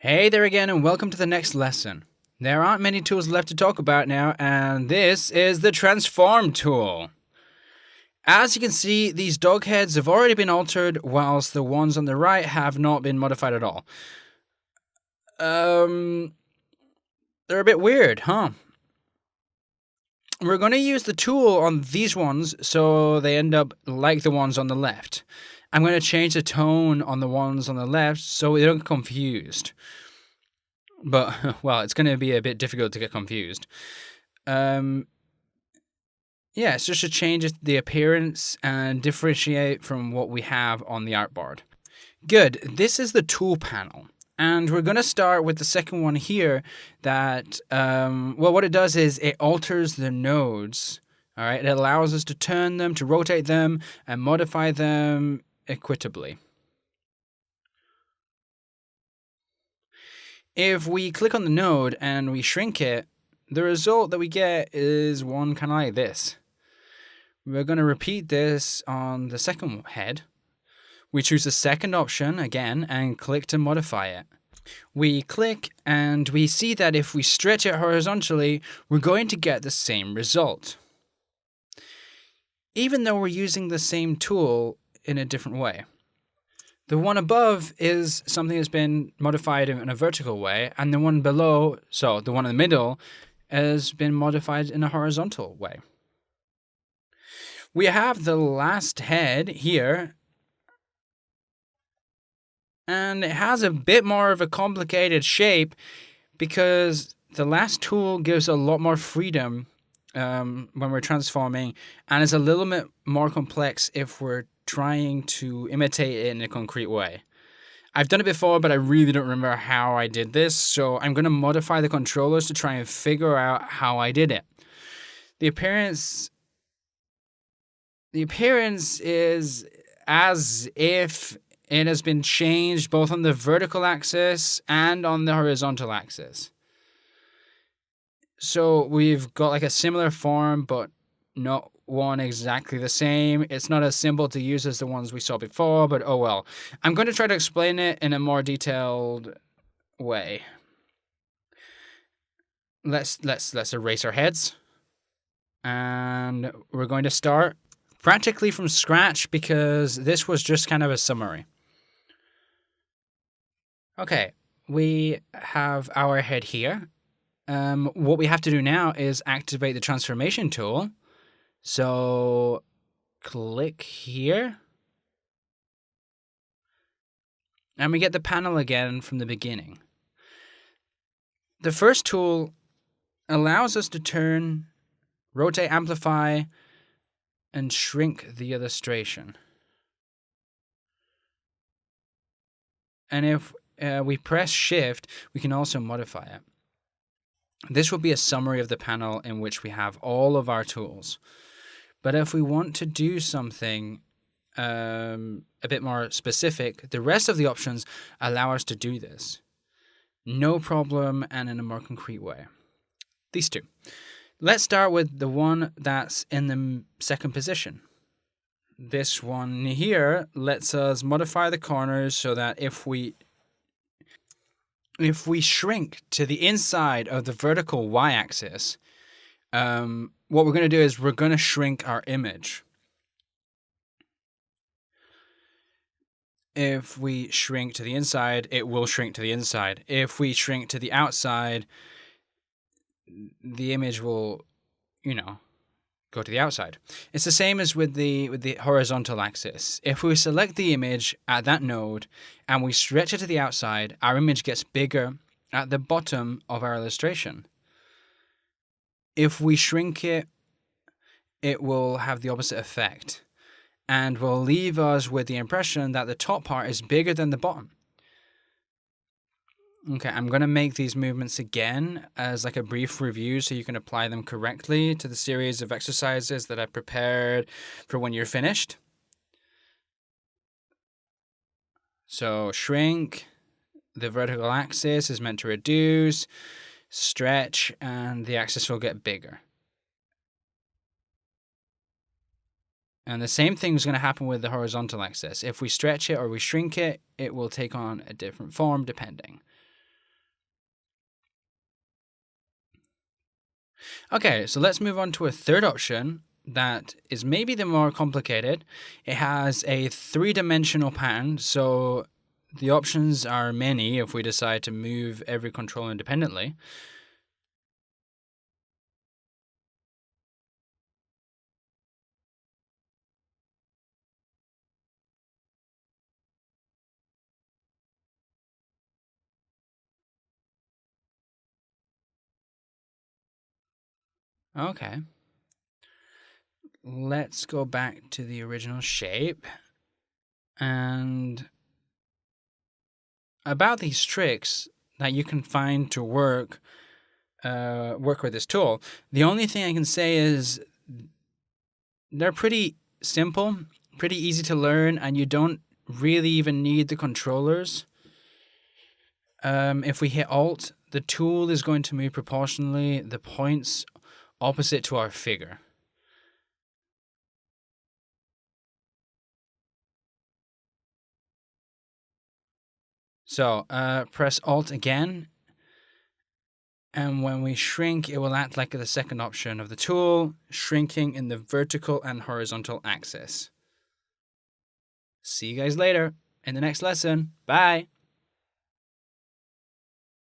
Hey there again, and welcome to the next lesson. There aren't many tools left to talk about now, and this is the transform tool. As you can see, these dog heads have already been altered, whilst the ones on the right have not been modified at all. They're a bit weird, huh? We're going to use the tool on these ones so they end up like the ones on the left. I'm going to change the tone on the ones on the left so they don't get confused. But, well, it's going to be a bit difficult to get confused. Yeah, it's just to change the appearance and differentiate from what we have on the artboard. Good. This is the tool panel. And we're going to start with the second one here that, what it does is it alters the nodes. All right. It allows us to turn them, to rotate them, and modify them equitably. If we click on the node and we shrink it, the result that we get is one kind of like this. We're going to repeat this on the second head. We choose the second option again and click to modify it. We click and we see that if we stretch it horizontally, we're going to get the same result, even though we're using the same tool in a different way. The one above is something that's been modified in a vertical way, and the one below, so the one in the middle, has been modified in a horizontal way. We have the last head here, and it has a bit more of a complicated shape because the last tool gives a lot more freedom when we're transforming, and it's a little bit more complex if we're trying to imitate it in a concrete way. I've done it before, but I really don't remember how I did this, so I'm going to modify the controllers to try and figure out how I did it. The appearance is as if it has been changed both on the vertical axis and on the horizontal axis. So we've got like a similar form, but not one exactly the same. It's not as simple to use as the ones we saw before, but oh well. I'm going to try to explain it in a more detailed way. Let's erase our heads. And we're going to start practically from scratch because this was just kind of a summary. Okay, we have our head here. What we have to do now is activate the transformation tool. So click here. And we get the panel again from the beginning. The first tool allows us to turn, rotate, amplify, and shrink the illustration. And if we press Shift, we can also modify it. This will be a summary of the panel in which we have all of our tools. But if we want to do something a bit more specific, the rest of the options allow us to do this. No problem and in a more concrete way. These two. Let's start with the one that's in the second position. This one here lets us modify the corners so that if we shrink to the inside of the vertical y-axis, what we're going to do is we're going to shrink our image. If we shrink to the inside, it will shrink to the inside. If we shrink to the outside, the image will, go to the outside. It's the same as with the horizontal axis. If we select the image at that node and we stretch it to the outside, our image gets bigger at the bottom of our illustration. If we shrink it, it will have the opposite effect and will leave us with the impression that the top part is bigger than the bottom. Okay, I'm going to make these movements again as like a brief review so you can apply them correctly to the series of exercises that I've prepared for when you're finished. So shrink, the vertical axis is meant to reduce, stretch, and the axis will get bigger. And the same thing is going to happen with the horizontal axis. If we stretch it or we shrink it, it will take on a different form depending. Okay, so let's move on to a third option that is maybe the more complicated. It has a three-dimensional pattern, so the options are many if we decide to move every control independently. Okay. Let's go back to the original shape. And about these tricks that you can find to work with this tool, the only thing I can say is they're pretty simple, pretty easy to learn, and you don't really even need the controllers. If we hit Alt, the tool is going to move proportionally the points opposite to our figure. So press Alt again, and when we shrink, it will act like the second option of the tool, shrinking in the vertical and horizontal axis. See you guys later in the next lesson. Bye!